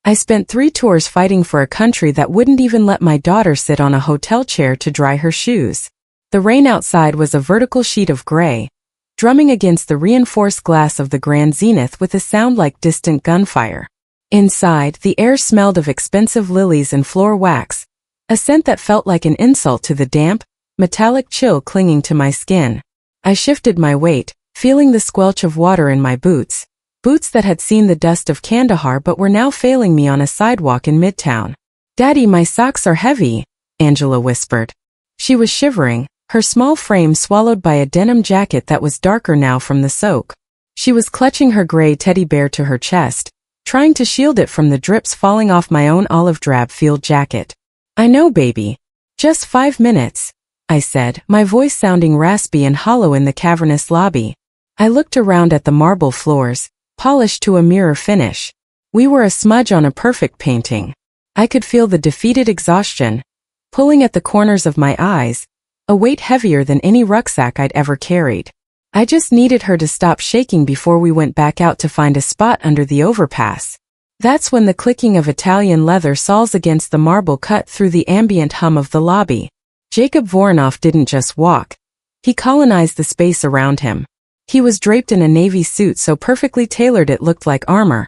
I spent 3 tours fighting for a country that wouldn't even let my daughter sit on a hotel chair to dry her shoes. The rain outside was a vertical sheet of gray, drumming against the reinforced glass of the Grand Zenith with a sound like distant gunfire. Inside, the air smelled of expensive lilies and floor wax, a scent that felt like an insult to the damp, metallic chill clinging to my skin. I shifted my weight, feeling the squelch of water in my boots that had seen the dust of Kandahar but were now failing me on a sidewalk in Midtown. "Daddy, my socks are heavy," Angela whispered. She was shivering, her small frame swallowed by a denim jacket that was darker now from the soak. She was clutching her gray teddy bear to her chest, trying to shield it from the drips falling off my own olive drab field jacket. "I know, baby. Just 5 minutes," I said, my voice sounding raspy and hollow in the cavernous lobby. I looked around at the marble floors, polished to a mirror finish. We were a smudge on a perfect painting. I could feel the defeated exhaustion pulling at the corners of my eyes, a weight heavier than any rucksack I'd ever carried. I just needed her to stop shaking before we went back out to find a spot under the overpass. That's when the clicking of Italian leather soles against the marble cut through the ambient hum of the lobby. Jacob Voronoff didn't just walk. He colonized the space around him. He was draped in a navy suit so perfectly tailored it looked like armor,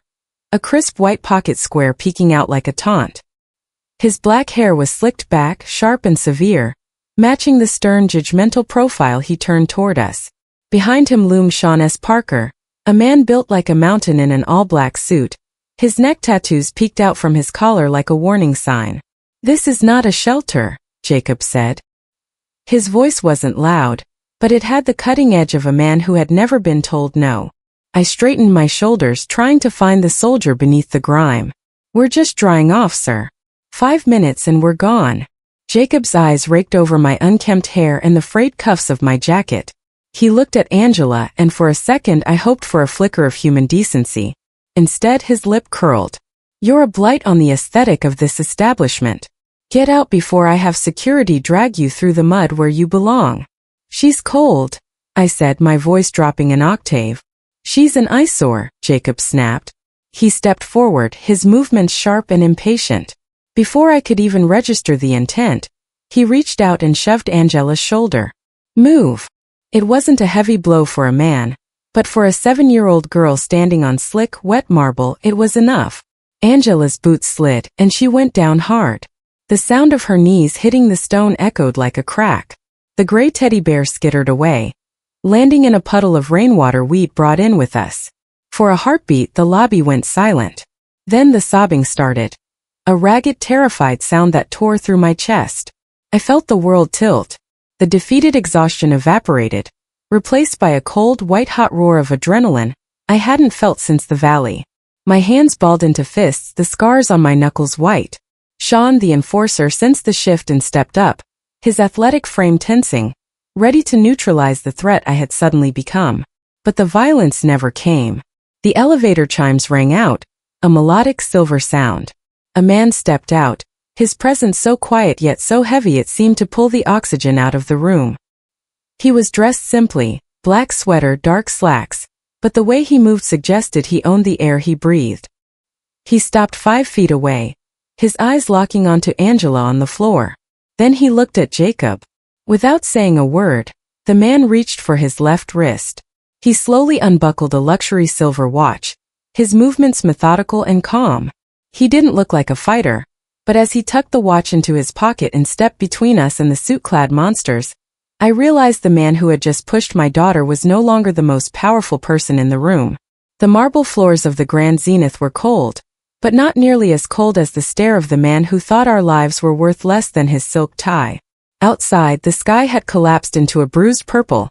a crisp white pocket square peeking out like a taunt. His black hair was slicked back, sharp and severe, matching the stern, judgmental profile he turned toward us. Behind him loomed Sean S. Parker, a man built like a mountain in an all-black suit. His neck tattoos peeked out from his collar like a warning sign. "This is not a shelter," Jacob said. His voice wasn't loud, but it had the cutting edge of a man who had never been told no. I straightened my shoulders, trying to find the soldier beneath the grime. "We're just drying off, sir. 5 minutes and we're gone." Jacob's eyes raked over my unkempt hair and the frayed cuffs of my jacket. He looked at Angela, and for a second I hoped for a flicker of human decency. Instead, his lip curled. "You're a blight on the aesthetic of this establishment. Get out before I have security drag you through the mud where you belong." "She's cold," I said, my voice dropping an octave. "She's an eyesore," Jacob snapped. He stepped forward, his movements sharp and impatient. Before I could even register the intent, he reached out and shoved Angela's shoulder. "Move." It wasn't a heavy blow for a man, but for a 7-year-old girl standing on slick, wet marble, it was enough. Angela's boots slid, and she went down hard. The sound of her knees hitting the stone echoed like a crack. The gray teddy bear skittered away, landing in a puddle of rainwater we'd brought in with us. For a heartbeat, the lobby went silent. Then the sobbing started. A ragged, terrified sound that tore through my chest. I felt the world tilt. The defeated exhaustion evaporated, replaced by a cold, white-hot roar of adrenaline I hadn't felt since the valley. My hands balled into fists, the scars on my knuckles white. Sean, the enforcer, sensed the shift and stepped up, his athletic frame tensing, ready to neutralize the threat I had suddenly become. But the violence never came. The elevator chimes rang out, a melodic silver sound. A man stepped out, his presence so quiet yet so heavy it seemed to pull the oxygen out of the room. He was dressed simply, black sweater, dark slacks, but the way he moved suggested he owned the air he breathed. He stopped 5 feet away, his eyes locking onto Angela on the floor. Then he looked at Jacob. Without saying a word, the man reached for his left wrist. He slowly unbuckled a luxury silver watch, his movements methodical and calm. He didn't look like a fighter, but as he tucked the watch into his pocket and stepped between us and the suit-clad monsters, I realized the man who had just pushed my daughter was no longer the most powerful person in the room. The marble floors of the Grand Zenith were cold, but not nearly as cold as the stare of the man who thought our lives were worth less than his silk tie. Outside, the sky had collapsed into a bruised purple,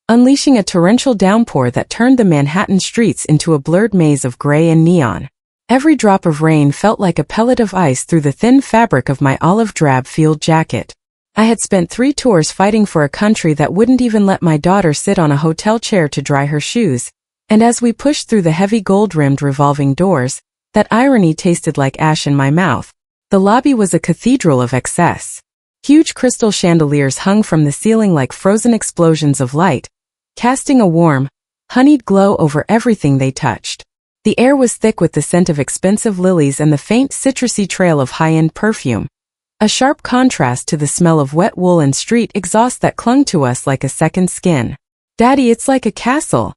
unleashing a torrential downpour that turned the Manhattan streets into a blurred maze of gray and neon. Every drop of rain felt like a pellet of ice through the thin fabric of my olive drab field jacket. I had spent 3 tours fighting for a country that wouldn't even let my daughter sit on a hotel chair to dry her shoes, and as we pushed through the heavy gold-rimmed revolving doors, that irony tasted like ash in my mouth. The lobby was a cathedral of excess. Huge crystal chandeliers hung from the ceiling like frozen explosions of light, casting a warm, honeyed glow over everything they touched. The air was thick with the scent of expensive lilies and the faint citrusy trail of high-end perfume. A sharp contrast to the smell of wet wool and street exhaust that clung to us like a second skin. "Daddy, it's like a castle,"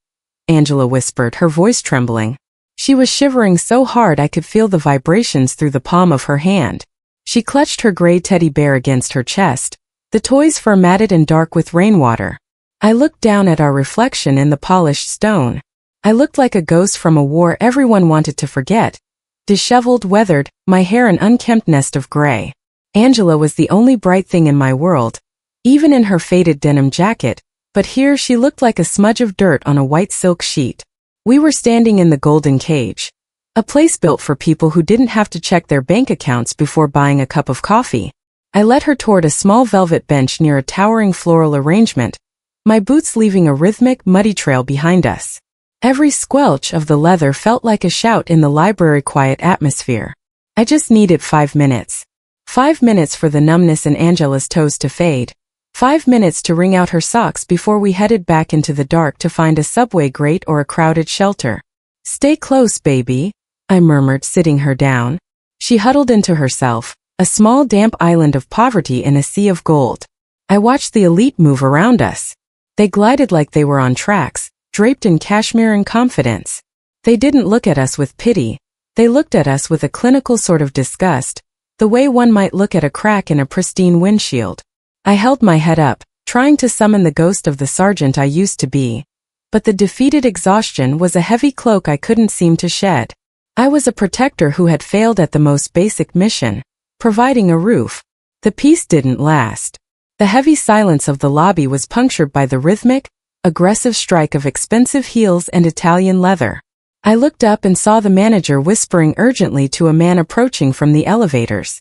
Angela whispered, her voice trembling. She was shivering so hard I could feel the vibrations through the palm of her hand. She clutched her gray teddy bear against her chest, the toy's fur matted and dark with rainwater. I looked down at our reflection in the polished stone. I looked like a ghost from a war everyone wanted to forget. Disheveled, weathered, my hair an unkempt nest of gray. Angela was the only bright thing in my world, even in her faded denim jacket, but here she looked like a smudge of dirt on a white silk sheet. We were standing in the Golden Cage, a place built for people who didn't have to check their bank accounts before buying a cup of coffee. I led her toward a small velvet bench near a towering floral arrangement, my boots leaving a rhythmic, muddy trail behind us. Every squelch of the leather felt like a shout in the library quiet atmosphere. I just needed 5 minutes. 5 minutes for the numbness in Angela's toes to fade. 5 minutes to wring out her socks before we headed back into the dark to find a subway grate or a crowded shelter. "Stay close, baby," I murmured, sitting her down. She huddled into herself, a small damp island of poverty in a sea of gold. I watched the elite move around us. They glided like they were on tracks, draped in cashmere and confidence. They didn't look at us with pity. They looked at us with a clinical sort of disgust, the way one might look at a crack in a pristine windshield. I held my head up, trying to summon the ghost of the sergeant I used to be. But the defeated exhaustion was a heavy cloak I couldn't seem to shed. I was a protector who had failed at the most basic mission, providing a roof. The peace didn't last. The heavy silence of the lobby was punctured by the rhythmic, aggressive strike of expensive heels and Italian leather. I looked up and saw the manager whispering urgently to a man approaching from the elevators.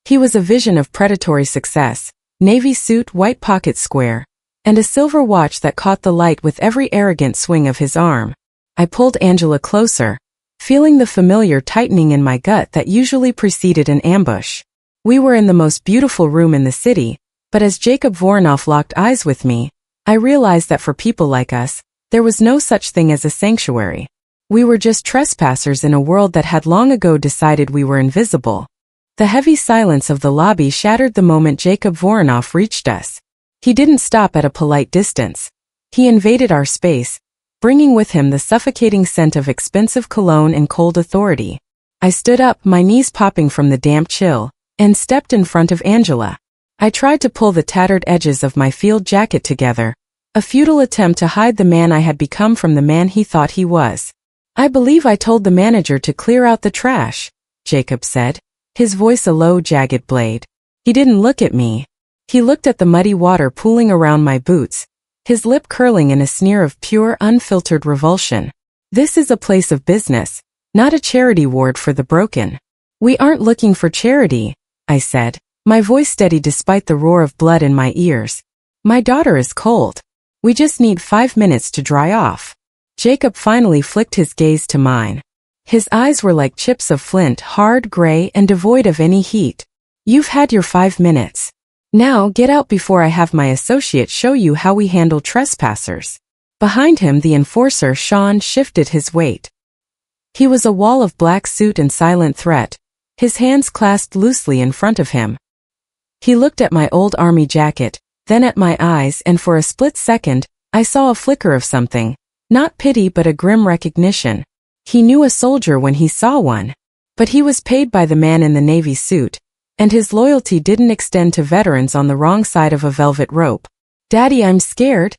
He was a vision of predatory success, navy suit, white pocket square, and a silver watch that caught the light with every arrogant swing of his arm. I pulled Angela closer, feeling the familiar tightening in my gut that usually preceded an ambush. We were in the most beautiful room in the city, but as Jacob Voronoff locked eyes with me, I realized that for people like us, there was no such thing as a sanctuary. We were just trespassers in a world that had long ago decided we were invisible. The heavy silence of the lobby shattered the moment Jacob Voronoff reached us. He didn't stop at a polite distance. He invaded our space, bringing with him the suffocating scent of expensive cologne and cold authority. I stood up, my knees popping from the damp chill, and stepped in front of Angela. I tried to pull the tattered edges of my field jacket together, a futile attempt to hide the man I had become from the man he thought he was. "I believe I told the manager to clear out the trash," Jacob said, his voice a low, jagged blade. He didn't look at me. He looked at the muddy water pooling around my boots, his lip curling in a sneer of pure, unfiltered revulsion. "This is a place of business, not a charity ward for the broken." "We aren't looking for charity," I said, my voice steady despite the roar of blood in my ears. "My daughter is cold. We just need 5 minutes to dry off." Jacob finally flicked his gaze to mine. His eyes were like chips of flint, hard, gray, and devoid of any heat. "You've had your 5 minutes. Now get out before I have my associate show you how we handle trespassers." Behind him, the enforcer, Sean, shifted his weight. He was a wall of black suit and silent threat, his hands clasped loosely in front of him. He looked at my old army jacket, then at my eyes, and for a split second, I saw a flicker of something, not pity but a grim recognition. He knew a soldier when he saw one. But he was paid by the man in the navy suit, and his loyalty didn't extend to veterans on the wrong side of a velvet rope. "Daddy, I'm scared,"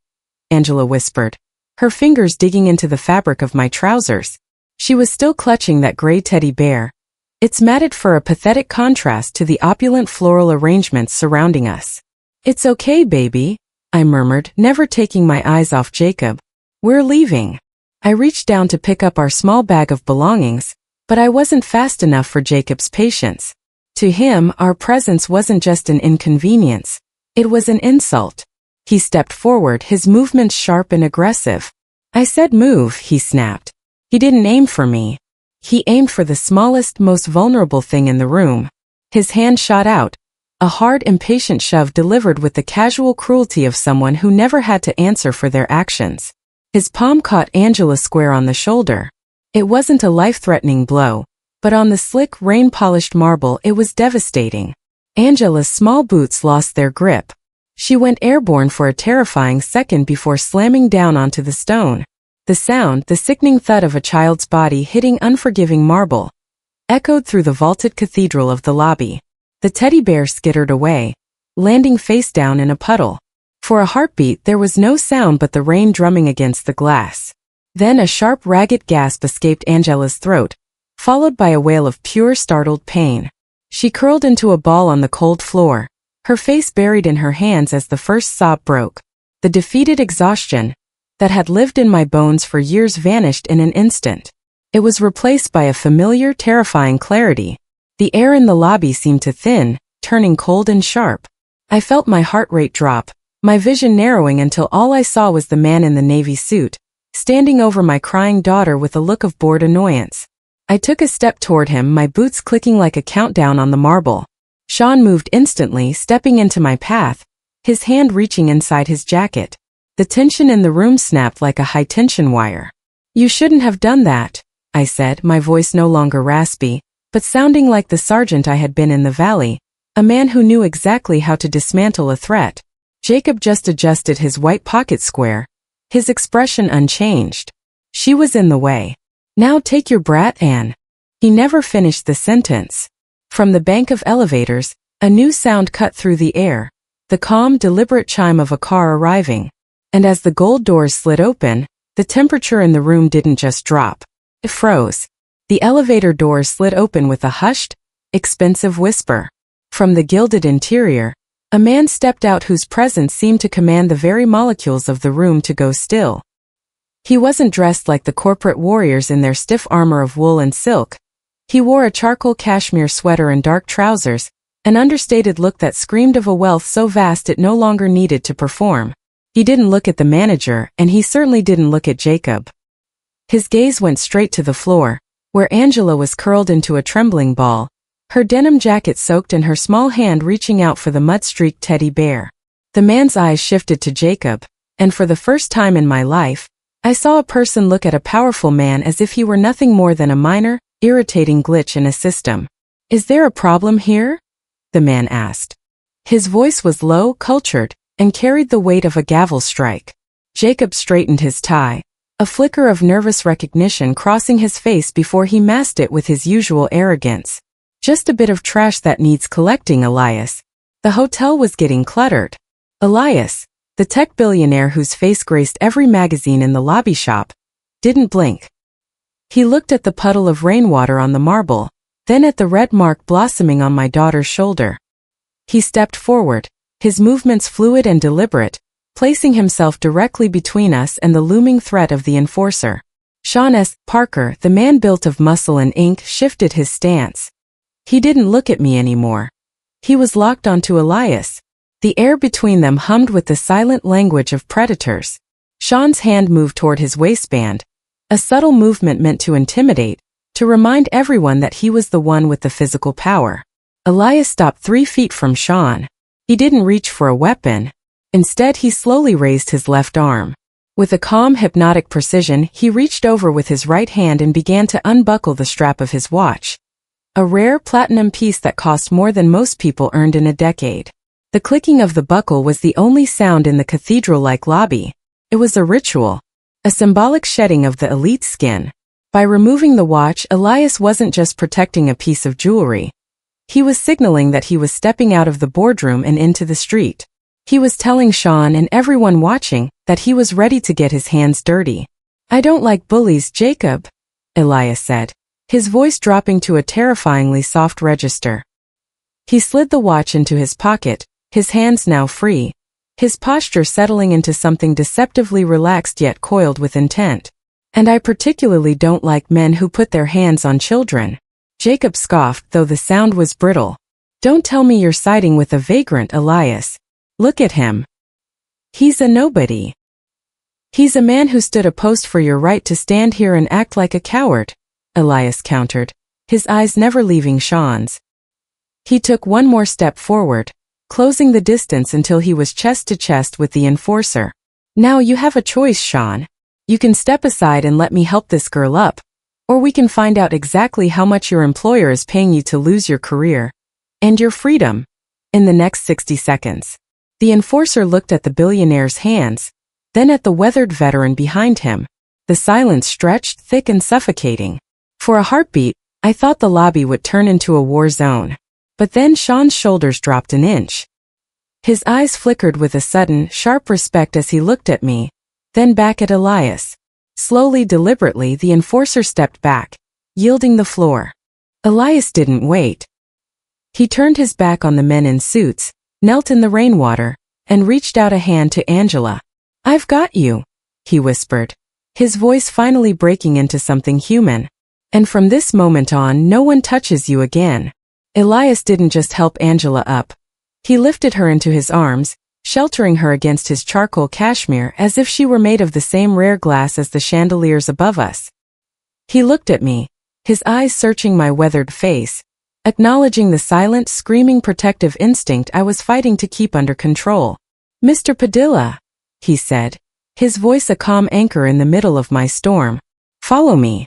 Angela whispered, her fingers digging into the fabric of my trousers. She was still clutching that gray teddy bear, its matted fur a pathetic contrast to the opulent floral arrangements surrounding us. "It's okay, baby," I murmured, never taking my eyes off Jacob. "We're leaving." I reached down to pick up our small bag of belongings, but I wasn't fast enough for Jacob's patience. To him, our presence wasn't just an inconvenience, it was an insult. He stepped forward, his movements sharp and aggressive. "I said move," he snapped. He didn't aim for me. He aimed for the smallest, most vulnerable thing in the room. His hand shot out, a hard, impatient shove delivered with the casual cruelty of someone who never had to answer for their actions. His palm caught Angela square on the shoulder. It wasn't a life-threatening blow, but on the slick, rain-polished marble it was devastating. Angela's small boots lost their grip. She went airborne for a terrifying second before slamming down onto the stone. The sound, the sickening thud of a child's body hitting unforgiving marble, echoed through the vaulted cathedral of the lobby. The teddy bear skittered away, landing face down in a puddle. For a heartbeat there was no sound but the rain drumming against the glass. Then a sharp, ragged gasp escaped Angela's throat, followed by a wail of pure, startled pain. She curled into a ball on the cold floor, her face buried in her hands as the first sob broke. The defeated exhaustion that had lived in my bones for years vanished in an instant. It was replaced by a familiar, terrifying clarity. The air in the lobby seemed to thin, turning cold and sharp. I felt my heart rate drop, my vision narrowing until all I saw was the man in the navy suit, standing over my crying daughter with a look of bored annoyance. I took a step toward him, my boots clicking like a countdown on the marble. Sean moved instantly, stepping into my path, his hand reaching inside his jacket. The tension in the room snapped like a high-tension wire. "You shouldn't have done that," I said, my voice no longer raspy, but sounding like the sergeant I had been in the valley, a man who knew exactly how to dismantle a threat. Jacob just adjusted his white pocket square, his expression unchanged. "She was in the way. Now take your brat, Anne." He never finished the sentence. From the bank of elevators, a new sound cut through the air, the calm, deliberate chime of a car arriving. And as the gold doors slid open, the temperature in the room didn't just drop. It froze. The elevator doors slid open with a hushed, expensive whisper. From the gilded interior, a man stepped out whose presence seemed to command the very molecules of the room to go still. He wasn't dressed like the corporate warriors in their stiff armor of wool and silk. He wore a charcoal cashmere sweater and dark trousers, an understated look that screamed of a wealth so vast it no longer needed to perform. He didn't look at the manager, and he certainly didn't look at Jacob. His gaze went straight to the floor, where Angela was curled into a trembling ball, her denim jacket soaked and her small hand reaching out for the mud-streaked teddy bear. The man's eyes shifted to Jacob, and for the first time in my life, I saw a person look at a powerful man as if he were nothing more than a minor, irritating glitch in a system. "Is there a problem here?" the man asked. His voice was low, cultured, and carried the weight of a gavel strike. Jacob straightened his tie, a flicker of nervous recognition crossing his face before he masked it with his usual arrogance. "Just a bit of trash that needs collecting, Elias." The hotel was getting cluttered. Elias, the tech billionaire whose face graced every magazine in the lobby shop, didn't blink. He looked at the puddle of rainwater on the marble, then at the red mark blossoming on my daughter's shoulder. He stepped forward, his movements fluid and deliberate, placing himself directly between us and the looming threat of the enforcer. Sean S. Parker, the man built of muscle and ink, shifted his stance. He didn't look at me anymore. He was locked onto Elias. The air between them hummed with the silent language of predators. Sean's hand moved toward his waistband, a subtle movement meant to intimidate, to remind everyone that he was the one with the physical power. Elias stopped 3 feet from Sean. He didn't reach for a weapon. Instead, he slowly raised his left arm. With a calm, hypnotic precision, he reached over with his right hand and began to unbuckle the strap of his watch. A rare platinum piece that cost more than most people earned in a decade. The clicking of the buckle was the only sound in the cathedral-like lobby. It was a ritual, a symbolic shedding of the elite skin. By removing the watch, Elias wasn't just protecting a piece of jewelry. He was signaling that he was stepping out of the boardroom and into the street. He was telling Sean and everyone watching that he was ready to get his hands dirty. "I don't like bullies, Jacob," Elias said, his voice dropping to a terrifyingly soft register. He slid the watch into his pocket, his hands now free, his posture settling into something deceptively relaxed yet coiled with intent. "And I particularly don't like men who put their hands on children." Jacob scoffed, though the sound was brittle. "Don't tell me you're siding with a vagrant, Elias. Look at him. He's a nobody. He's a man who stood a post for your right to stand here and act like a coward," Elias countered, his eyes never leaving Sean's. He took one more step forward, closing the distance until he was chest to chest with the enforcer. "Now you have a choice, Sean. You can step aside and let me help this girl up, Or we can find out exactly how much your employer is paying you to lose your career and your freedom in the next 60 seconds. The enforcer looked at the billionaire's hands, then at the weathered veteran behind him. The silence stretched thick and suffocating. For a heartbeat, I thought the lobby would turn into a war zone. But then Sean's shoulders dropped an inch. His eyes flickered with a sudden, sharp respect as he looked at me, then back at Elias. Slowly, deliberately, the enforcer stepped back, yielding the floor. Elias didn't wait. He turned his back on the men in suits, knelt in the rainwater, and reached out a hand to Angela. "I've got you," he whispered, his voice finally breaking into something human. "And from this moment on, no one touches you again." Elias didn't just help Angela up. He lifted her into his arms, sheltering her against his charcoal cashmere as if she were made of the same rare glass as the chandeliers above us. He looked at me, his eyes searching my weathered face, acknowledging the silent, screaming protective instinct I was fighting to keep under control. "Mr. Padilla," he said, his voice a calm anchor in the middle of my storm. "Follow me."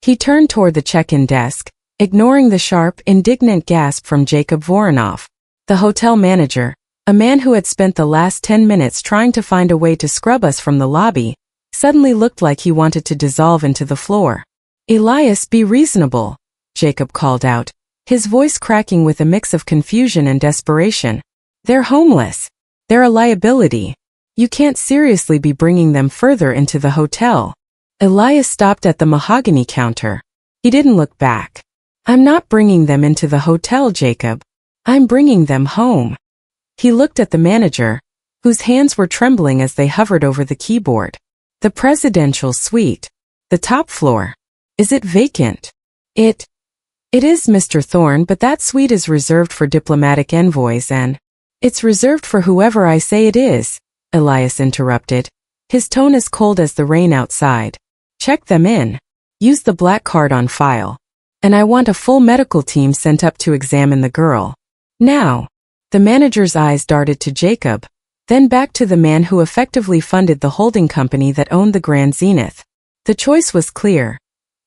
He turned toward the check-in desk, ignoring the sharp, indignant gasp from Jacob Voronoff, the hotel manager, a man who had spent the last 10 minutes trying to find a way to scrub us from the lobby, suddenly looked like he wanted to dissolve into the floor. "Elias, be reasonable," Jacob called out, his voice cracking with a mix of confusion and desperation. "They're homeless. They're a liability. You can't seriously be bringing them further into the hotel." Elias stopped at the mahogany counter. He didn't look back. "I'm not bringing them into the hotel, Jacob. I'm bringing them home." He looked at the manager, whose hands were trembling as they hovered over the keyboard. "The presidential suite. The top floor. Is it vacant?" It is, Mr. Thorne, but that suite is reserved for diplomatic envoys and—" "It's reserved for whoever I say it is," Elias interrupted, his tone as cold as the rain outside. "Check them in. Use the black card on file. And I want a full medical team sent up to examine the girl. Now." The manager's eyes darted to Jacob, then back to the man who effectively funded the holding company that owned the Grand Zenith. The choice was clear.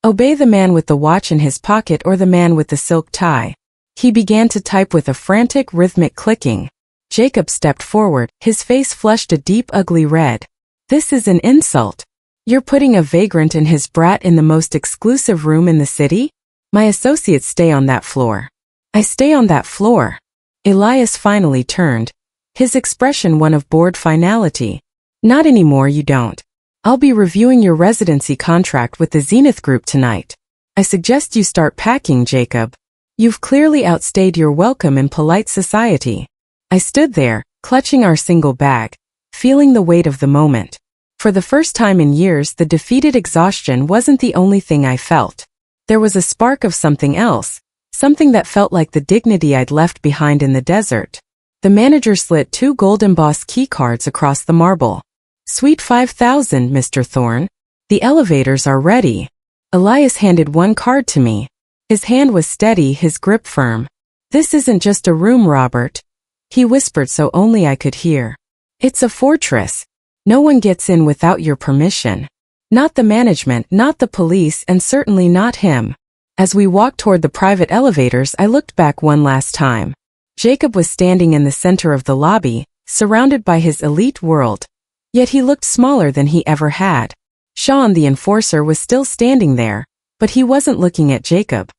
Obey the man with the watch in his pocket or the man with the silk tie. He began to type with a frantic, rhythmic clicking. Jacob stepped forward, his face flushed a deep, ugly red. "This is an insult. You're putting a vagrant and his brat in the most exclusive room in the city? My associates stay on that floor. I stay on that floor." Elias finally turned, his expression one of bored finality. "Not anymore, you don't. I'll be reviewing your residency contract with the Zenith Group tonight. I suggest you start packing, Jacob. You've clearly outstayed your welcome in polite society." I stood there, clutching our single bag, feeling the weight of the moment. For the first time in years, the defeated exhaustion wasn't the only thing I felt. There was a spark of something else. Something that felt like the dignity I'd left behind in the desert. The manager slid 2 gold-embossed key cards across the marble. "Suite 5000, Mr. Thorne. The elevators are ready." Elias handed one card to me. His hand was steady, his grip firm. "This isn't just a room, Robert," he whispered so only I could hear. "It's a fortress. No one gets in without your permission. Not the management, not the police, and certainly not him." As we walked toward the private elevators, I looked back one last time. Jacob was standing in the center of the lobby, surrounded by his elite world. Yet he looked smaller than he ever had. Sean, the enforcer, was still standing there, but he wasn't looking at Jacob.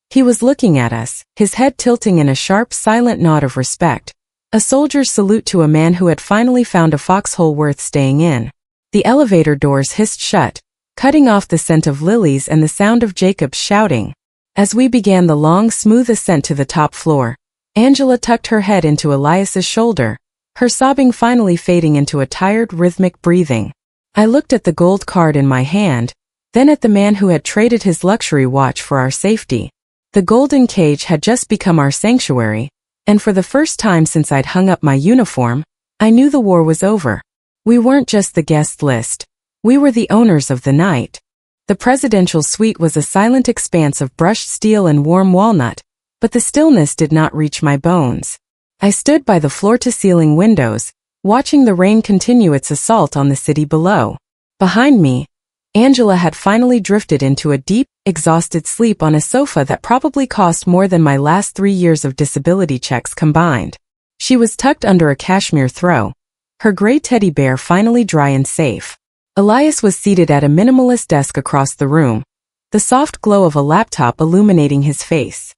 He was looking at us, his head tilting in a sharp, silent nod of respect. A soldier's salute to a man who had finally found a foxhole worth staying in. The elevator doors hissed shut, cutting off the scent of lilies and the sound of Jacob shouting. As we began the long, smooth ascent to the top floor, Angela tucked her head into Elias's shoulder, her sobbing finally fading into a tired, rhythmic breathing. I looked at the gold card in my hand, then at the man who had traded his luxury watch for our safety. The golden cage had just become our sanctuary, and for the first time since I'd hung up my uniform, I knew the war was over. We weren't just the guest list. We were the owners of the night. The presidential suite was a silent expanse of brushed steel and warm walnut, but the stillness did not reach my bones. I stood by the floor-to-ceiling windows, watching the rain continue its assault on the city below. Behind me, Angela had finally drifted into a deep, exhausted sleep on a sofa that probably cost more than my last 3 years of disability checks combined. She was tucked under a cashmere throw, her gray teddy bear finally dry and safe. Elias was seated at a minimalist desk across the room, the soft glow of a laptop illuminating his face.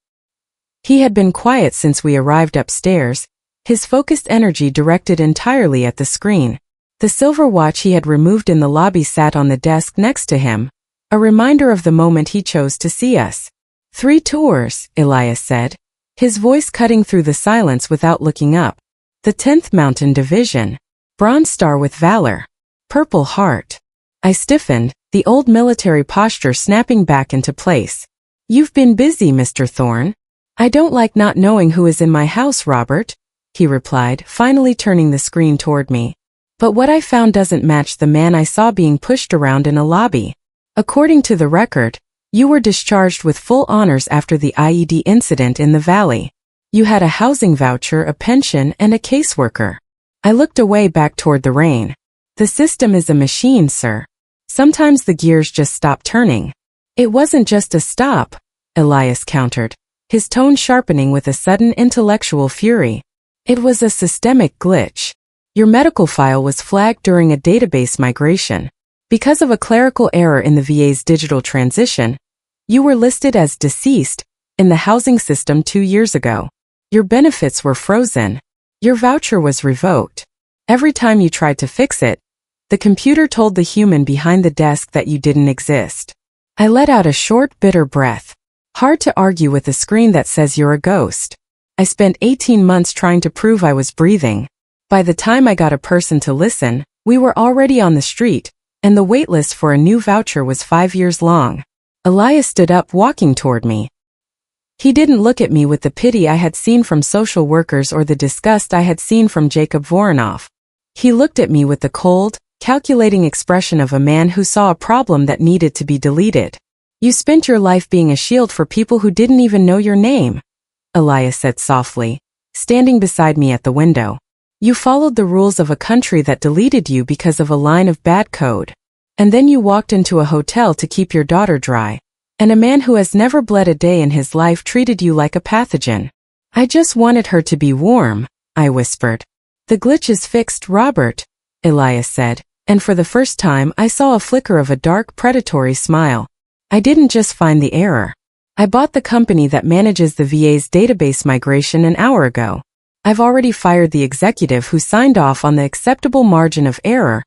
He had been quiet since we arrived upstairs, his focused energy directed entirely at the screen. The silver watch he had removed in the lobby sat on the desk next to him, a reminder of the moment he chose to see us. 3 tours, Elias said, his voice cutting through the silence without looking up. The 10th Mountain Division. Bronze Star with Valor. Purple Heart. I stiffened, the old military posture snapping back into place. You've been busy, Mr. Thorne. I don't like not knowing who is in my house, Robert, he replied, finally turning the screen toward me. But what I found doesn't match the man I saw being pushed around in a lobby. According to the record, you were discharged with full honors after the IED incident in the valley. You had a housing voucher, a pension, and a caseworker. I looked away back toward the rain. The system is a machine, sir. Sometimes the gears just stop turning. It wasn't just a stop, Elias countered, his tone sharpening with a sudden intellectual fury. It was a systemic glitch. Your medical file was flagged during a database migration. Because of a clerical error in the VA's digital transition, you were listed as deceased in the housing system 2 years ago. Your benefits were frozen. Your voucher was revoked. Every time you tried to fix it, the computer told the human behind the desk that you didn't exist. I let out a short, bitter breath. Hard to argue with a screen that says you're a ghost. I spent 18 months trying to prove I was breathing. By the time I got a person to listen, we were already on the street, and the waitlist for a new voucher was 5 years long. Elias stood up, walking toward me. He didn't look at me with the pity I had seen from social workers or the disgust I had seen from Jacob Voronoff. He looked at me with the cold, calculating expression of a man who saw a problem that needed to be deleted. You spent your life being a shield for people who didn't even know your name, Elias said softly, standing beside me at the window. You followed the rules of a country that deleted you because of a line of bad code. And then you walked into a hotel to keep your daughter dry. And a man who has never bled a day in his life treated you like a pathogen. I just wanted her to be warm, I whispered. The glitch is fixed, Robert, Elias said, and for the first time I saw a flicker of a dark, predatory smile. I didn't just find the error. I bought the company that manages the VA's database migration an hour ago. I've already fired the executive who signed off on the acceptable margin of error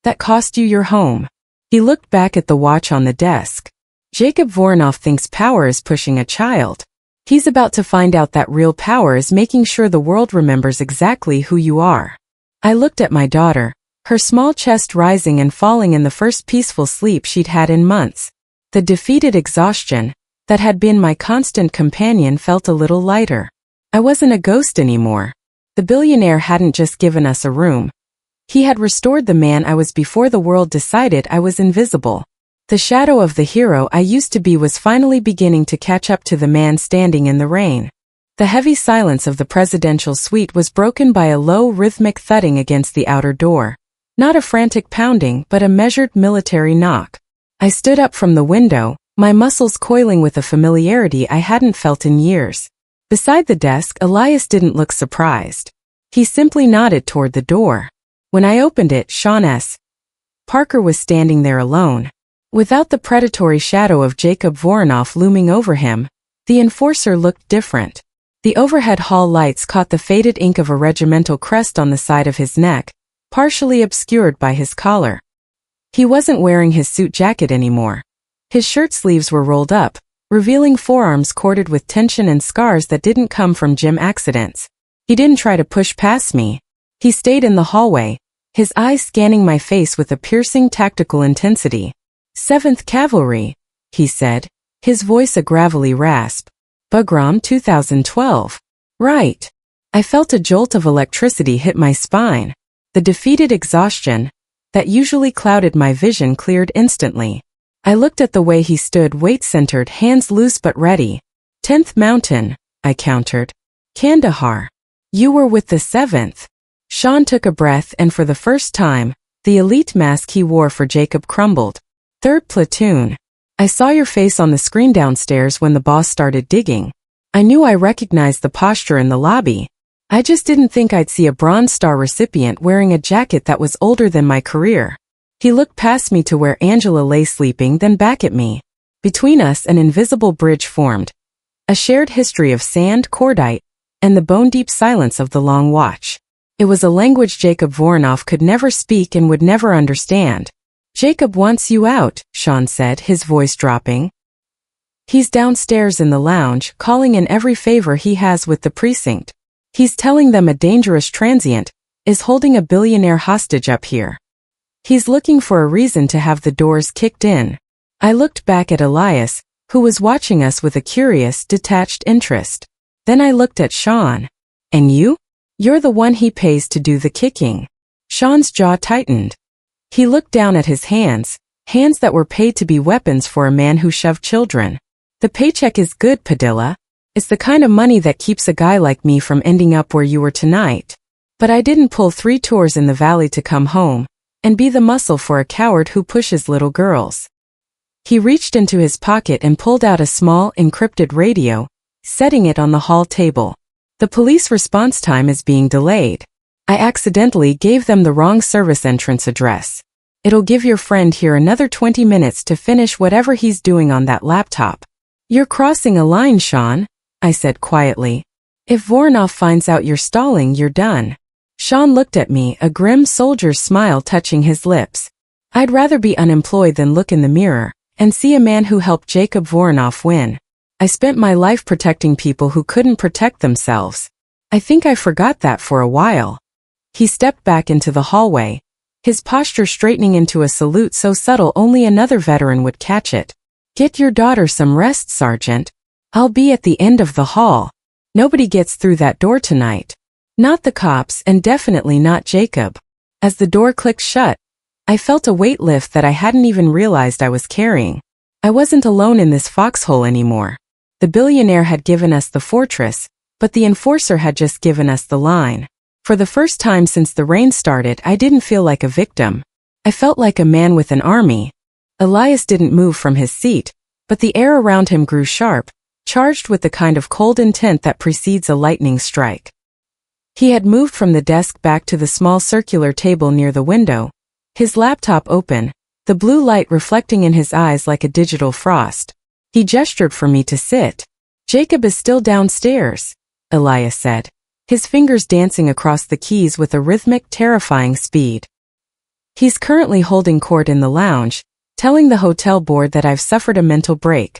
that cost you your home. He looked back at the watch on the desk. Jacob Voronoff thinks power is pushing a child. He's about to find out that real power is making sure the world remembers exactly who you are. I looked at my daughter, her small chest rising and falling in the first peaceful sleep she'd had in months. The defeated exhaustion that had been my constant companion felt a little lighter. I wasn't a ghost anymore. The billionaire hadn't just given us a room. He had restored the man I was before the world decided I was invisible. The shadow of the hero I used to be was finally beginning to catch up to the man standing in the rain. The heavy silence of the presidential suite was broken by a low, rhythmic thudding against the outer door. Not a frantic pounding, but a measured military knock. I stood up from the window, my muscles coiling with a familiarity I hadn't felt in years. Beside the desk, Elias didn't look surprised. He simply nodded toward the door. When I opened it, Sean S. Parker was standing there alone. Without the predatory shadow of Jacob Voronoff looming over him, the enforcer looked different. The overhead hall lights caught the faded ink of a regimental crest on the side of his neck, partially obscured by his collar. He wasn't wearing his suit jacket anymore. His shirt sleeves were rolled up, revealing forearms corded with tension and scars that didn't come from gym accidents. He didn't try to push past me. He stayed in the hallway, his eyes scanning my face with a piercing tactical intensity. 7th Cavalry, he said, his voice a gravelly rasp. Bagram 2012. Right. I felt a jolt of electricity hit my spine. The defeated exhaustion that usually clouded my vision cleared instantly. I looked at the way he stood, weight-centered, hands loose but ready. 10th Mountain, I countered. Kandahar. You were with the 7th. Sean took a breath and for the first time, the elite mask he wore for Jacob crumbled. Third platoon. I saw your face on the screen downstairs when the boss started digging. I knew I recognized the posture in the lobby. I just didn't think I'd see a Bronze Star recipient wearing a jacket that was older than my career. He looked past me to where Angela lay sleeping, then back at me. Between us, an invisible bridge formed. A shared history of sand, cordite, and the bone-deep silence of the long watch. It was a language Jacob Voronoff could never speak and would never understand. Jacob wants you out, Sean said, his voice dropping. He's downstairs in the lounge, calling in every favor he has with the precinct. He's telling them a dangerous transient is holding a billionaire hostage up here. He's looking for a reason to have the doors kicked in. I looked back at Elias, who was watching us with a curious, detached interest. Then I looked at Sean. And you? You're the one he pays to do the kicking. Sean's jaw tightened. He looked down at his hands that were paid to be weapons for a man who shoved children. The paycheck is good, Padilla. It's the kind of money that keeps a guy like me from ending up where you were tonight. But I didn't pull 3 tours in the valley to come home and be the muscle for a coward who pushes little girls. He reached into his pocket and pulled out a small, encrypted radio, setting it on the hall table. The police response time is being delayed. I accidentally gave them the wrong service entrance address. It'll give your friend here another 20 minutes to finish whatever he's doing on that laptop. You're crossing a line, Sean, I said quietly. If Voronoff finds out you're stalling, you're done. Sean looked at me, a grim soldier's smile touching his lips. I'd rather be unemployed than look in the mirror and see a man who helped Jacob Voronoff win. I spent my life protecting people who couldn't protect themselves. I think I forgot that for a while. He stepped back into the hallway, his posture straightening into a salute so subtle only another veteran would catch it. Get your daughter some rest, Sergeant. I'll be at the end of the hall. Nobody gets through that door tonight. Not the cops, and definitely not Jacob. As the door clicked shut, I felt a weight lift that I hadn't even realized I was carrying. I wasn't alone in this foxhole anymore. The billionaire had given us the fortress, but the enforcer had just given us the line. For the first time since the rain started, I didn't feel like a victim. I felt like a man with an army. Elias didn't move from his seat, but the air around him grew sharp, charged with the kind of cold intent that precedes a lightning strike. He had moved from the desk back to the small circular table near the window, his laptop open, the blue light reflecting in his eyes like a digital frost. He gestured for me to sit. Jacob is still downstairs, Elias said, his fingers dancing across the keys with a rhythmic, terrifying speed. He's currently holding court in the lounge, telling the hotel board that I've suffered a mental break.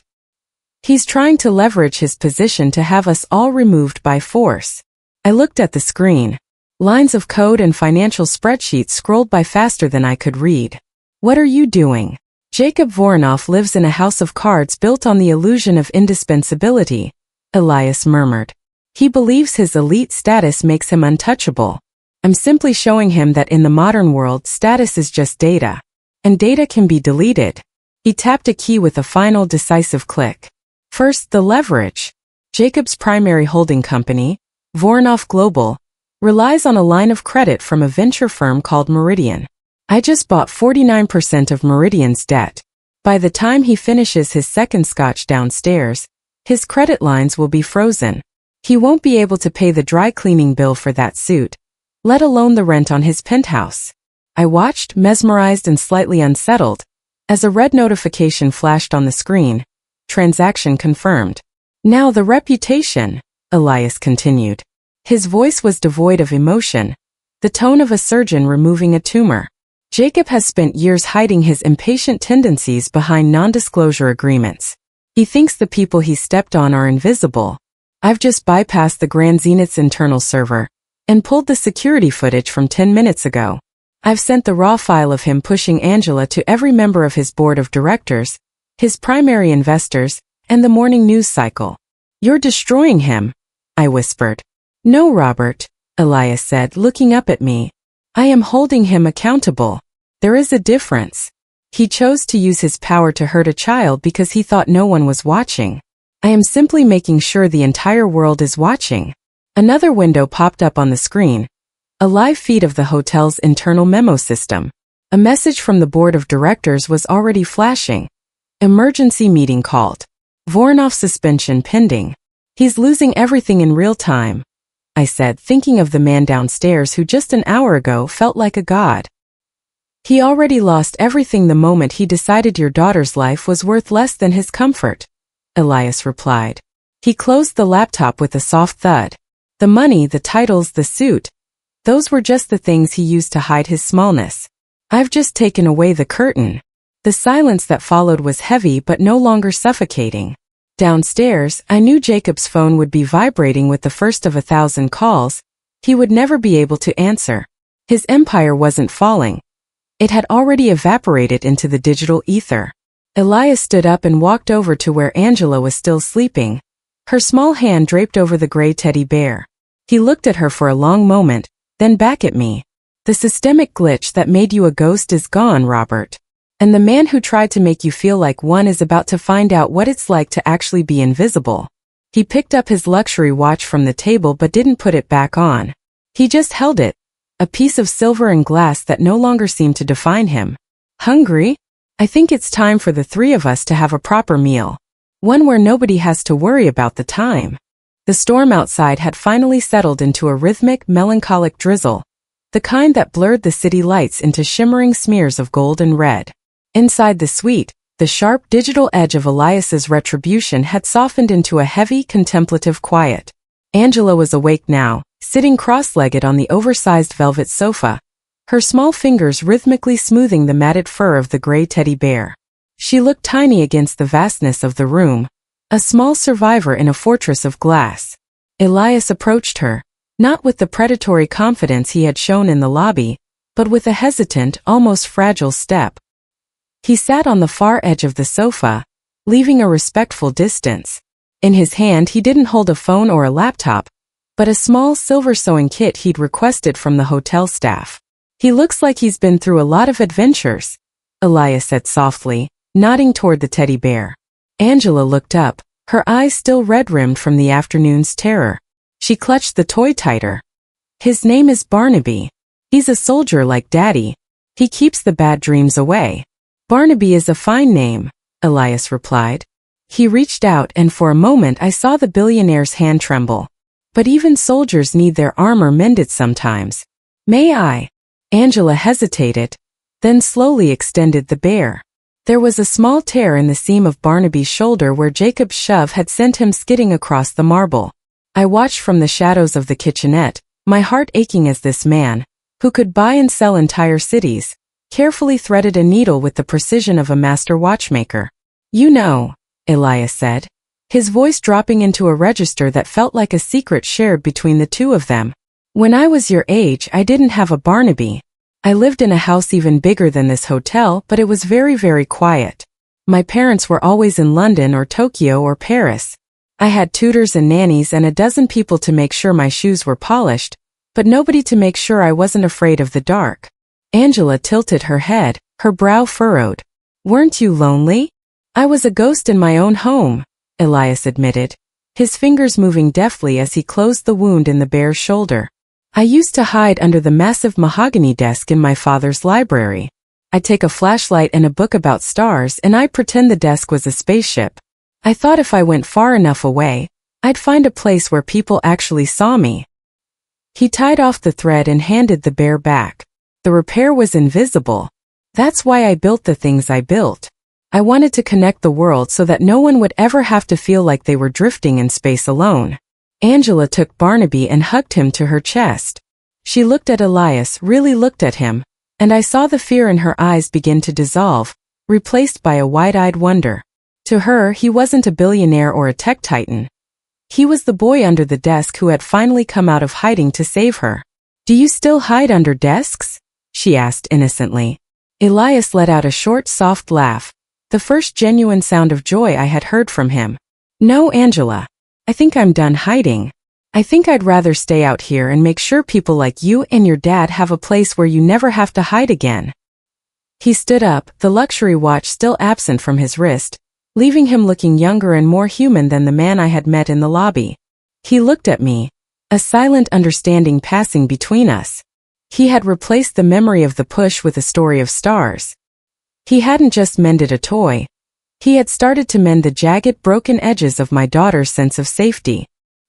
He's trying to leverage his position to have us all removed by force. I looked at the screen. Lines of code and financial spreadsheets scrolled by faster than I could read. What are you doing? Jacob Voronoff lives in a house of cards built on the illusion of indispensability, Elias murmured. He believes his elite status makes him untouchable. I'm simply showing him that in the modern world, status is just data. And data can be deleted. He tapped a key with a final decisive click. First, the leverage. Jacob's primary holding company, Voronoff Global, relies on a line of credit from a venture firm called Meridian. I just bought 49% of Meridian's debt. By the time he finishes his second scotch downstairs, his credit lines will be frozen. He won't be able to pay the dry cleaning bill for that suit, let alone the rent on his penthouse. I watched, mesmerized and slightly unsettled, as a red notification flashed on the screen. Transaction confirmed. Now the reputation, Elias continued. His voice was devoid of emotion, the tone of a surgeon removing a tumor. Jacob has spent years hiding his impatient tendencies behind non-disclosure agreements. He thinks the people he stepped on are invisible. I've just bypassed the Grand Zenith's internal server and pulled the security footage from 10 minutes ago. I've sent the raw file of him pushing Angela to every member of his board of directors, his primary investors, and the morning news cycle. You're destroying him, I whispered. No, Robert, Elias said, looking up at me. I am holding him accountable. There is a difference. He chose to use his power to hurt a child because he thought no one was watching. I am simply making sure the entire world is watching. Another window popped up on the screen, a live feed of the hotel's internal memo system. A message from the board of directors was already flashing. Emergency meeting called. Voronoff suspension pending. He's losing everything in real time, I said, thinking of the man downstairs who just an hour ago felt like a god. He already lost everything the moment he decided your daughter's life was worth less than his comfort, Elias replied. He closed the laptop with a soft thud. The money, the titles, the suit, those were just the things he used to hide his smallness. I've just taken away the curtain. The silence that followed was heavy but no longer suffocating. Downstairs, I knew Jacob's phone would be vibrating with the first of 1,000 calls. He would never be able to answer. His empire wasn't falling. It had already evaporated into the digital ether. Elias stood up and walked over to where Angela was still sleeping, her small hand draped over the gray teddy bear. He looked at her for a long moment, then back at me. The systemic glitch that made you a ghost is gone, Robert. And the man who tried to make you feel like one is about to find out what it's like to actually be invisible. He picked up his luxury watch from the table but didn't put it back on. He just held it, a piece of silver and glass that no longer seemed to define him. Hungry? I think it's time for the three of us to have a proper meal. One where nobody has to worry about the time. The storm outside had finally settled into a rhythmic, melancholic drizzle, the kind that blurred the city lights into shimmering smears of gold and red. Inside the suite, the sharp digital edge of Elias's retribution had softened into a heavy, contemplative quiet. Angela was awake now, sitting cross-legged on the oversized velvet sofa, her small fingers rhythmically smoothing the matted fur of the gray teddy bear. She looked tiny against the vastness of the room, a small survivor in a fortress of glass. Elias approached her, not with the predatory confidence he had shown in the lobby, but with a hesitant, almost fragile step. He sat on the far edge of the sofa, leaving a respectful distance. In his hand he didn't hold a phone or a laptop, but a small silver sewing kit he'd requested from the hotel staff. He looks like he's been through a lot of adventures, Elias said softly, nodding toward the teddy bear. Angela looked up, her eyes still red-rimmed from the afternoon's terror. She clutched the toy tighter. His name is Barnaby. He's a soldier like Daddy. He keeps the bad dreams away. Barnaby is a fine name, Elias replied. He reached out and for a moment I saw the billionaire's hand tremble. But even soldiers need their armor mended sometimes. May I? Angela hesitated, then slowly extended the bear. There was a small tear in the seam of Barnaby's shoulder where Jacob's shove had sent him skidding across the marble. I watched from the shadows of the kitchenette, my heart aching as this man, who could buy and sell entire cities, carefully threaded a needle with the precision of a master watchmaker. You know, Elias said, his voice dropping into a register that felt like a secret shared between the two of them. When I was your age, I didn't have a Barnaby. I lived in a house even bigger than this hotel, but it was very, very quiet. My parents were always in London or Tokyo or Paris. I had tutors and nannies and a dozen people to make sure my shoes were polished, but nobody to make sure I wasn't afraid of the dark. Angela tilted her head, her brow furrowed. Weren't you lonely? I was a ghost in my own home, Elias admitted, his fingers moving deftly as he closed the wound in the bear's shoulder. I used to hide under the massive mahogany desk in my father's library. I'd take a flashlight and a book about stars and I'd pretend the desk was a spaceship. I thought if I went far enough away, I'd find a place where people actually saw me. He tied off the thread and handed the bear back. The repair was invisible. That's why I built the things I built. I wanted to connect the world so that no one would ever have to feel like they were drifting in space alone. Angela took Barnaby and hugged him to her chest. She looked at Elias, really looked at him, and I saw the fear in her eyes begin to dissolve, replaced by a wide-eyed wonder. To her, he wasn't a billionaire or a tech titan. He was the boy under the desk who had finally come out of hiding to save her. Do you still hide under desks? She asked innocently. Elias let out a short, soft laugh, the first genuine sound of joy I had heard from him. No, Angela. I think I'm done hiding. I think I'd rather stay out here and make sure people like you and your dad have a place where you never have to hide again. He stood up, the luxury watch still absent from his wrist, leaving him looking younger and more human than the man I had met in the lobby. He looked at me, a silent understanding passing between us. He had replaced the memory of the push with a story of stars. He hadn't just mended a toy. He had started to mend the jagged, broken edges of my daughter's sense of safety.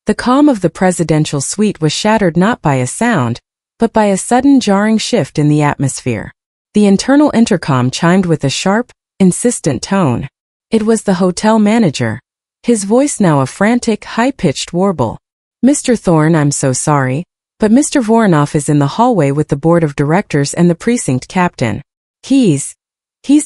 The calm of the presidential suite was shattered not by a sound, but by a sudden jarring shift in the atmosphere. The internal intercom chimed with a sharp, insistent tone. It was the hotel manager, his voice now a frantic, high-pitched warble. "Mr. Thorne, I'm so sorry, but Mr. Voronoff is in the hallway with the board of directors and the precinct captain. He's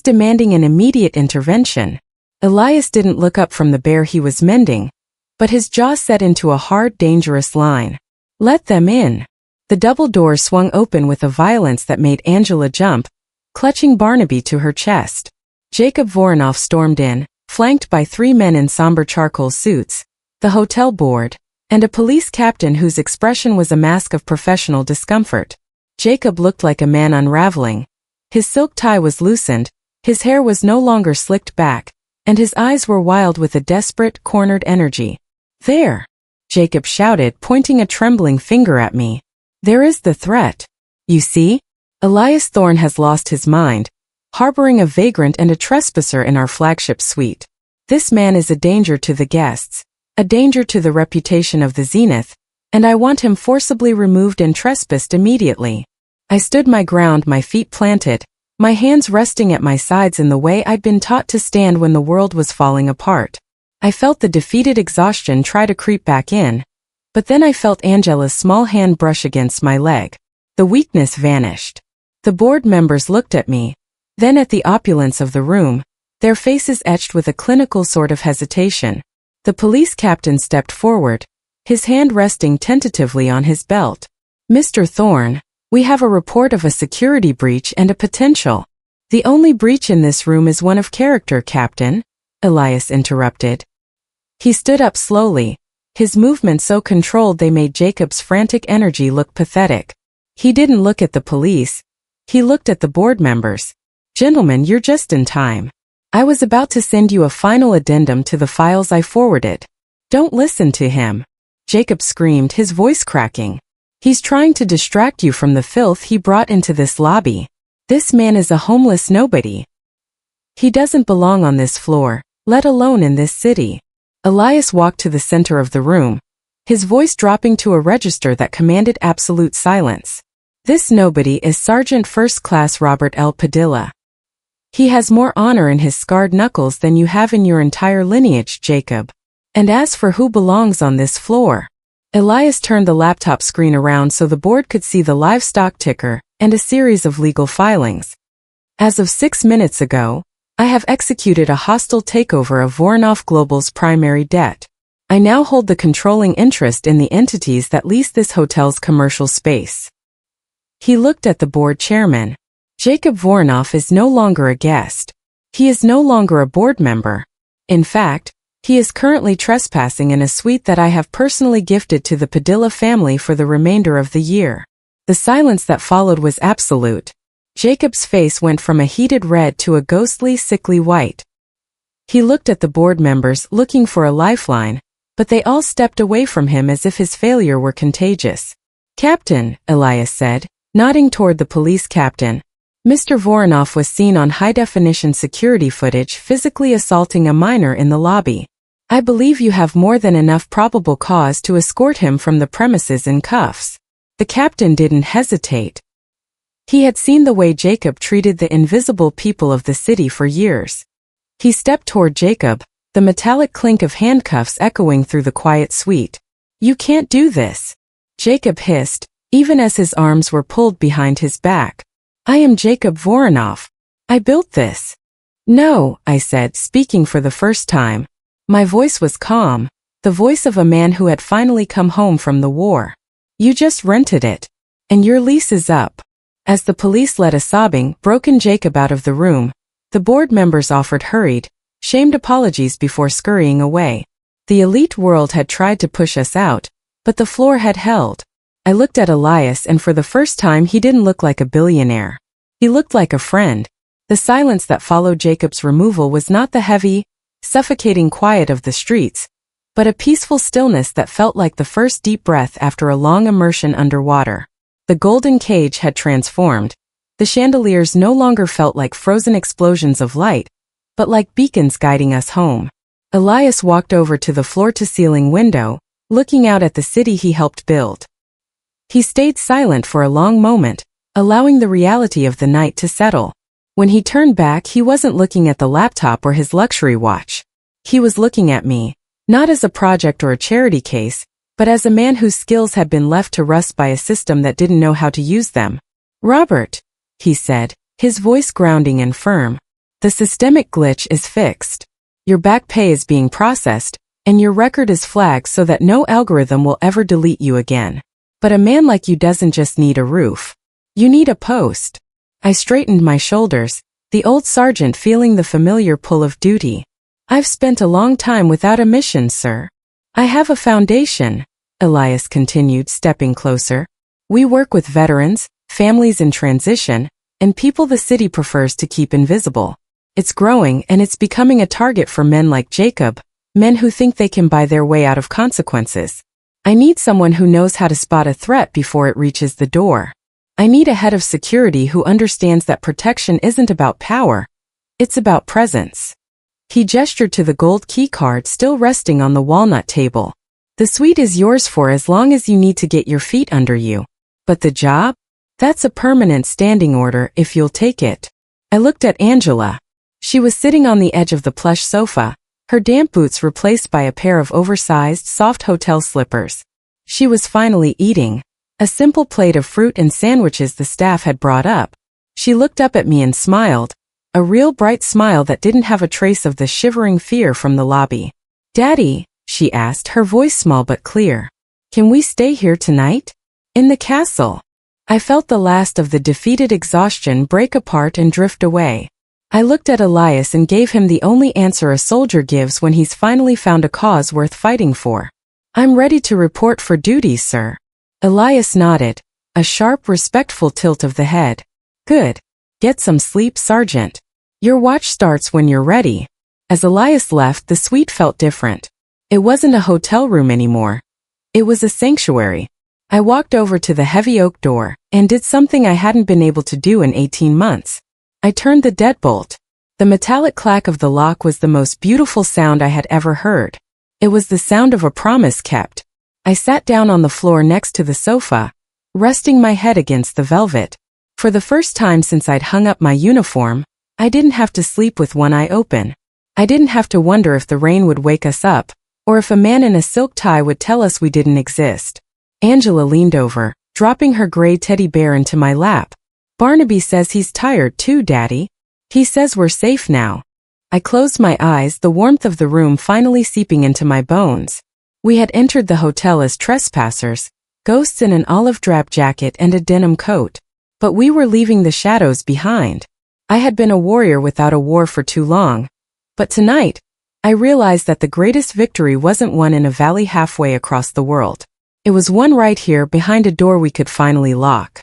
demanding an immediate intervention." Elias didn't look up from the bear he was mending, but his jaw set into a hard, dangerous line. "Let them in." The double doors swung open with a violence that made Angela jump, clutching Barnaby to her chest. Jacob Voronoff stormed in, flanked by 3 men in somber charcoal suits, the hotel board, and a police captain whose expression was a mask of professional discomfort. Jacob looked like a man unraveling. His silk tie was loosened, his hair was no longer slicked back, and his eyes were wild with a desperate, cornered energy. "There!" Jacob shouted, pointing a trembling finger at me. "There is the threat. You see? Elias Thorne has lost his mind, harboring a vagrant and a trespasser in our flagship suite. This man is a danger to the guests, a danger to the reputation of the Zenith, and I want him forcibly removed and trespassed immediately." I stood my ground, my feet planted, my hands resting at my sides in the way I'd been taught to stand when the world was falling apart. I felt the defeated exhaustion try to creep back in, but then I felt Angela's small hand brush against my leg. The weakness vanished. The board members looked at me, then at the opulence of the room, their faces etched with a clinical sort of hesitation. The police captain stepped forward, his hand resting tentatively on his belt. "Mr. Thorne, we have a report of a security breach and a potential." "The only breach in this room is one of character, Captain," Elias interrupted. He stood up slowly, his movements so controlled they made Jacob's frantic energy look pathetic. He didn't look at the police. He looked at the board members. "Gentlemen, you're just in time. I was about to send you a final addendum to the files I forwarded." "Don't listen to him," Jacob screamed, his voice cracking. "He's trying to distract you from the filth he brought into this lobby. This man is a homeless nobody. He doesn't belong on this floor, let alone in this city." Elias walked to the center of the room, his voice dropping to a register that commanded absolute silence. "This nobody is Sergeant First Class Robert L. Padilla. He has more honor in his scarred knuckles than you have in your entire lineage, Jacob. And as for who belongs on this floor..." Elias turned the laptop screen around so the board could see the live stock ticker and a series of legal filings. "As of 6 minutes ago, I have executed a hostile takeover of Voronoff Global's primary debt. I now hold the controlling interest in the entities that lease this hotel's commercial space." He looked at the board chairman. Jacob Voronoff is no longer a guest. He is no longer a board member. In fact, he is currently trespassing in a suite that I have personally gifted to the Padilla family for the remainder of the year. The silence that followed was absolute. Jacob's face went from a heated red to a ghostly, sickly white. He looked at the board members looking for a lifeline, but they all stepped away from him as if his failure were contagious. "Captain," Elias said, nodding toward the police captain, "Mr. Voronoff was seen on high-definition security footage physically assaulting a minor in the lobby. I believe you have more than enough probable cause to escort him from the premises in cuffs." The captain didn't hesitate. He had seen the way Jacob treated the invisible people of the city for years. He stepped toward Jacob, the metallic clink of handcuffs echoing through the quiet suite. "You can't do this," Jacob hissed, even as his arms were pulled behind his back. "I am Jacob Voronoff. I built this." "No," I said, speaking for the first time. My voice was calm, the voice of a man who had finally come home from the war. "You just rented it. And your lease is up." As the police let a sobbing, broken Jacob out of the room, the board members offered hurried, shamed apologies before scurrying away. The elite world had tried to push us out, but the floor had held. I looked at Elias, and for the first time he didn't look like a billionaire. He looked like a friend. The silence that followed Jacob's removal was not the heavy, suffocating quiet of the streets, but a peaceful stillness that felt like the first deep breath after a long immersion underwater. The golden cage had transformed. The chandeliers no longer felt like frozen explosions of light, but like beacons guiding us home. Elias walked over to the floor-to-ceiling window, looking out at the city he helped build. He stayed silent for a long moment, allowing the reality of the night to settle. When he turned back, he wasn't looking at the laptop or his luxury watch. He was looking at me, not as a project or a charity case, but as a man whose skills had been left to rust by a system that didn't know how to use them. "Robert," he said, his voice grounding and firm. "The systemic glitch is fixed. Your back pay is being processed, and your record is flagged so that no algorithm will ever delete you again. But a man like you doesn't just need a roof. You need a post." I straightened my shoulders, the old sergeant feeling the familiar pull of duty. "I've spent a long time without a mission, sir." "I have a foundation," Elias continued, stepping closer. "We work with veterans, families in transition, and people the city prefers to keep invisible. It's growing, and it's becoming a target for men like Jacob, men who think they can buy their way out of consequences. I need someone who knows how to spot a threat before it reaches the door. I need a head of security who understands that protection isn't about power, it's about presence." He gestured to the gold key card still resting on the walnut table. "The suite is yours for as long as you need to get your feet under you. But the job? That's a permanent standing order if you'll take it." I looked at Angela. She was sitting on the edge of the plush sofa, her damp boots replaced by a pair of oversized, soft hotel slippers. She was finally eating a simple plate of fruit and sandwiches the staff had brought up. She looked up at me and smiled, a real bright smile that didn't have a trace of the shivering fear from the lobby. "Daddy," she asked, her voice small but clear, "can we stay here tonight? In the castle?" I felt the last of the defeated exhaustion break apart and drift away. I looked at Elias and gave him the only answer a soldier gives when he's finally found a cause worth fighting for. "I'm ready to report for duty, sir." Elias nodded, a sharp, respectful tilt of the head. "Good. Get some sleep, Sergeant. Your watch starts when you're ready." As Elias left, the suite felt different. It wasn't a hotel room anymore. It was a sanctuary. I walked over to the heavy oak door and did something I hadn't been able to do in 18 months. I turned the deadbolt. The metallic clack of the lock was the most beautiful sound I had ever heard. It was the sound of a promise kept. I sat down on the floor next to the sofa, resting my head against the velvet. For the first time since I'd hung up my uniform, I didn't have to sleep with one eye open. I didn't have to wonder if the rain would wake us up, or if a man in a silk tie would tell us we didn't exist. Angela leaned over, dropping her gray teddy bear into my lap. "Barnaby says he's tired too, Daddy. He says we're safe now." I closed my eyes, the warmth of the room finally seeping into my bones. We had entered the hotel as trespassers, ghosts in an olive drab jacket and a denim coat. But we were leaving the shadows behind. I had been a warrior without a war for too long. But tonight, I realized that the greatest victory wasn't won in a valley halfway across the world. It was won right here behind a door we could finally lock.